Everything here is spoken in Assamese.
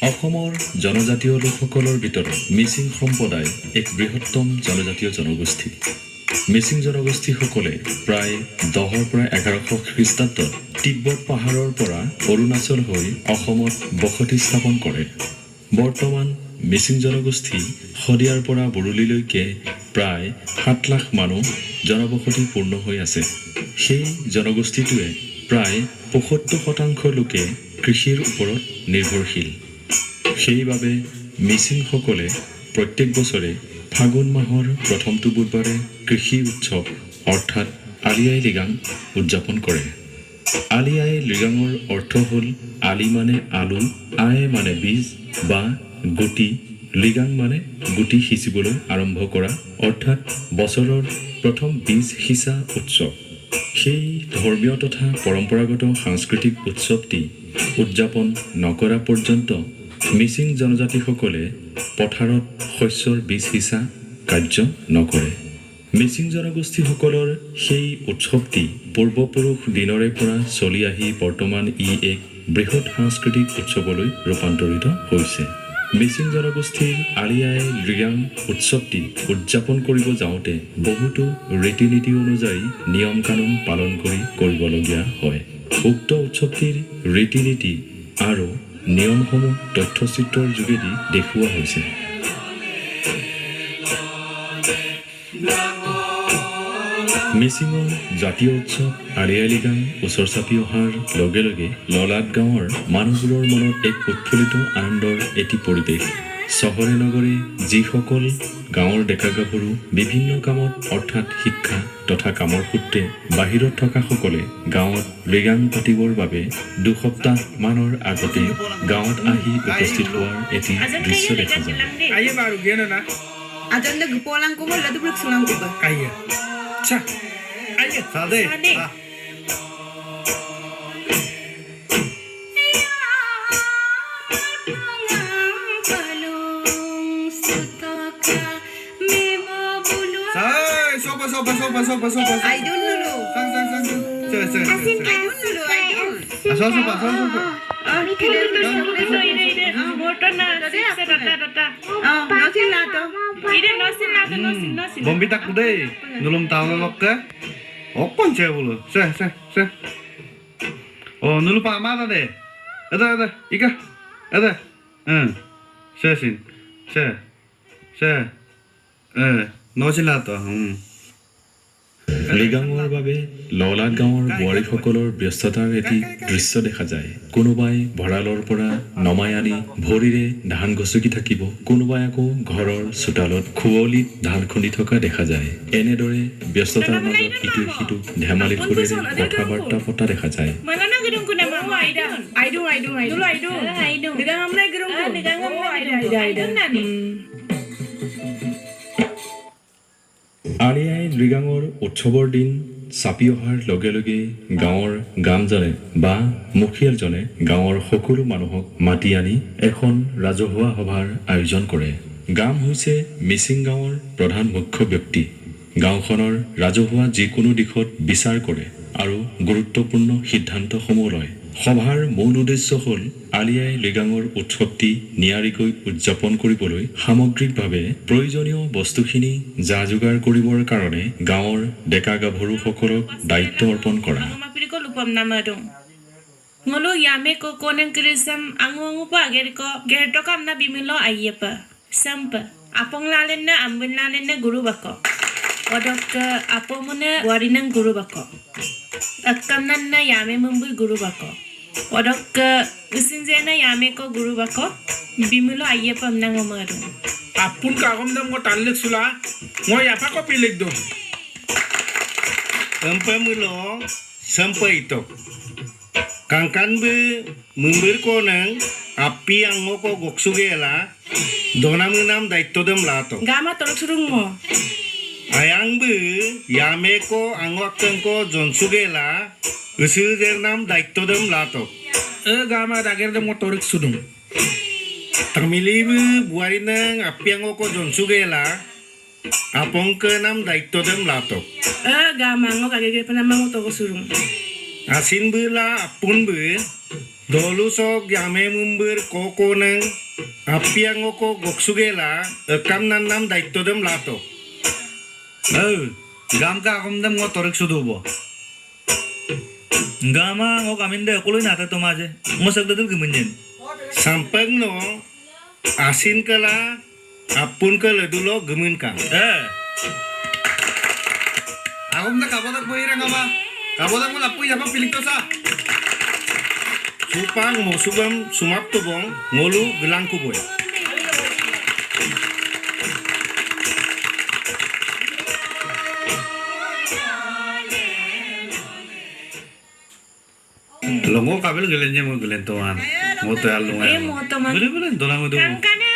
অসমৰ জনজাতীয় লোকসকলৰ ভিতৰত মিচিং সম্প্ৰদায় এক বৃহত্তম জনজাতীয় জনগোষ্ঠী। মিচিং জনগোষ্ঠীসকলে প্ৰায় 10ৰ পৰা 1100 খ্ৰীষ্টাব্দত তিব্বত পাহাৰৰ পৰা অৰুণাচল হৈ অসমত বসতি স্থাপন কৰে। বৰ্তমান মিচিং জনগোষ্ঠী শদিয়াৰ পৰা বৰলীলৈকে প্ৰায় 7 লাখ মানুহ জনবসতি পূৰ্ণ হৈ আছে। সেই জনগোষ্ঠীটোৱে প্ৰায় 75% লোকে কৃষিৰ ওপৰত নিৰ্ভৰশীল। সেইবাবে মিচিংসকলে প্ৰত্যেক বছৰে ফাগুন মাহৰ প্ৰথমটো বুধবাৰে কৃষি উৎসৱ অৰ্থাৎ আলি আই লৃগাং উদযাপন কৰে। আলি আই লৃগাঙৰ অৰ্থ হ'ল আলি মানে আলু, আই মানে বীজ বা গুটি, লৃগাং মানে গুটি সিঁচিবলৈ আৰম্ভ কৰা অৰ্থাৎ বছৰৰ প্ৰথম বীজ সিঁচা উৎসৱ। সেই ধৰ্মীয় তথা পৰম্পৰাগত সাংস্কৃতিক উৎসৱটি উদযাপন নকৰা পৰ্যন্ত মিচিং জনজাতিসকলে পথাৰত শস্যৰ বীজ সিঁচা কাৰ্য নকৰে। মিচিং জনগোষ্ঠীসকলৰ সেই উৎসৱটি পূৰ্বপুৰুষ দিনৰে পৰা চলি আহি বৰ্তমান ই এক বৃহৎ সাংস্কৃতিক উৎসৱলৈ ৰূপান্তৰিত হৈছে। মিচিং জনগোষ্ঠীৰ আলি আই লৃগাং উৎসৱটি উদযাপন কৰিব যাওঁতে বহুতো ৰীতি নীতি অনুযায়ী নিয়ম কানুন পালন কৰিবলগীয়া হয়। উক্ত উৎসৱটিৰ ৰীতি নীতি আৰু নিয়মসমূহ তথ্যচিত্ৰৰ যোগেদি দেখুওৱা হৈছে। মিচিঙৰ জাতীয় উৎসৱ আলি আই লৃগাং ওচৰ চাপি অহাৰ লগে লগে ললাট গাঁৱৰ মানুহবোৰৰ মনত এক উৎফুল্লিত আনন্দৰ এটি পৰিৱেশ। চহৰে নগৰে যিসকল গাঁৱৰ ডেকা গাভৰু বিভিন্ন কামত অৰ্থাৎ শিক্ষা তথা কামৰ সূত্ৰে বাহিৰত থকাসকলে গাঁৱত লৃগাং পাতিবৰ বাবে 2 সপ্তাহ মানৰ আগতে গাঁৱত আহি উপস্থিত হোৱাৰ এটি দৃশ্য দেখা যায়। Bombita kude, nulung tahu lokke, open cewek bulu, se. Oh nulu pak mana deh? Ada, ika, ada, sesin, se, nosin lah tuh, লৃগাঙৰ বাবে ললাট গাঁৱৰ বোৱাৰীসকলৰ ব্যস্ততাৰ এটি দৃশ্য দেখা যায়। কোনোবাই ভঁৰালৰ পৰা নমাই আনি ভৰিৰে ধান গছকি থাকিব, কোনোবাই আকৌ ঘৰৰ চোতালত খুৱলিত ধান খুন্দি থকা দেখা যায়। এনেদৰে ব্যস্ততাৰ মাজত ইটোৱে সিটোক ধেমালি সুৰেৰে কথা বাৰ্তা পতা দেখা যায়। আলি আই লৃগাঙৰ উৎসৱৰ দিন চাপি অহাৰ লগে লগে গাঁৱৰ গামজনে বা মুখিয়ালজনে গাঁৱৰ সকলো মানুহক মাতি আনি এখন ৰাজহুৱা সভাৰ আয়োজন কৰে। গাম হৈছে মিচিং গাঁৱৰ প্ৰধান মুখ্য ব্যক্তি। গাঁওখনৰ ৰাজহুৱা যিকোনো দিশত বিচাৰ কৰে আৰু গুৰুত্বপূৰ্ণ সিদ্ধান্তসমূহ লয়। সভাৰ মূল উদ্দেশ্য হ'ল আলি আই লৃগাঙৰ উৎসৱটি নিয়াৰিকৈ উদযাপন কৰিবলৈ সামগ্ৰিকভাৱে প্ৰয়োজনীয় বস্তুখিনি যা যোগাৰ কৰিবৰ কাৰণে গাঁৱৰ ডেকা গাভৰুসকলক দায়িত্ব অৰ্পণ কৰা। ngolo yame ko koneng krisam angu pa gerto kam na bimilo ayepa sampa apong lalen na ambin lalen na guru bako odok apomune warinang guru bako akkam nan na yame mumbul guru bako odok usinjena yame ko guru bako bimilo ayepa nang omaru apun kagom dam ko tanlik sula ngo yapa ko pilik do sampai mulo sampai itu. Kangkan be mumbir koneng api ang ngoko goksugela donam nam daitto dem lato. gama torok surung mo Ayang be yame ko angwakeng ko jonsugela usul der nam daitto dem lato. gama dager dam ko torik sudum Termili be buari neng api ang ngoko jonsugela apong ke nam daitto dem lato. gama ngo kagege panama mo torok surung Asin bela apun be dolu sok yame mumber koko neng apiang oko goksugela ekam nanam daito dem lato. Gam ka akom dem ngo torek sudu bo. Gama ngo kaminde kuloi nata to maje. Ngo sagdadul gemenjen. Sampeng no asin kala apun kala dulo gemin kang. Akom na kabotak bo irang ama. Kabotak mo lapoy apa pilik to sa. Supang mo subam sumap to bong ngolu gelangku boy. Longo kabel gelenje mo gelentoan. Mo to alungan. Mo to man. Bele dolang mo do. Kangkane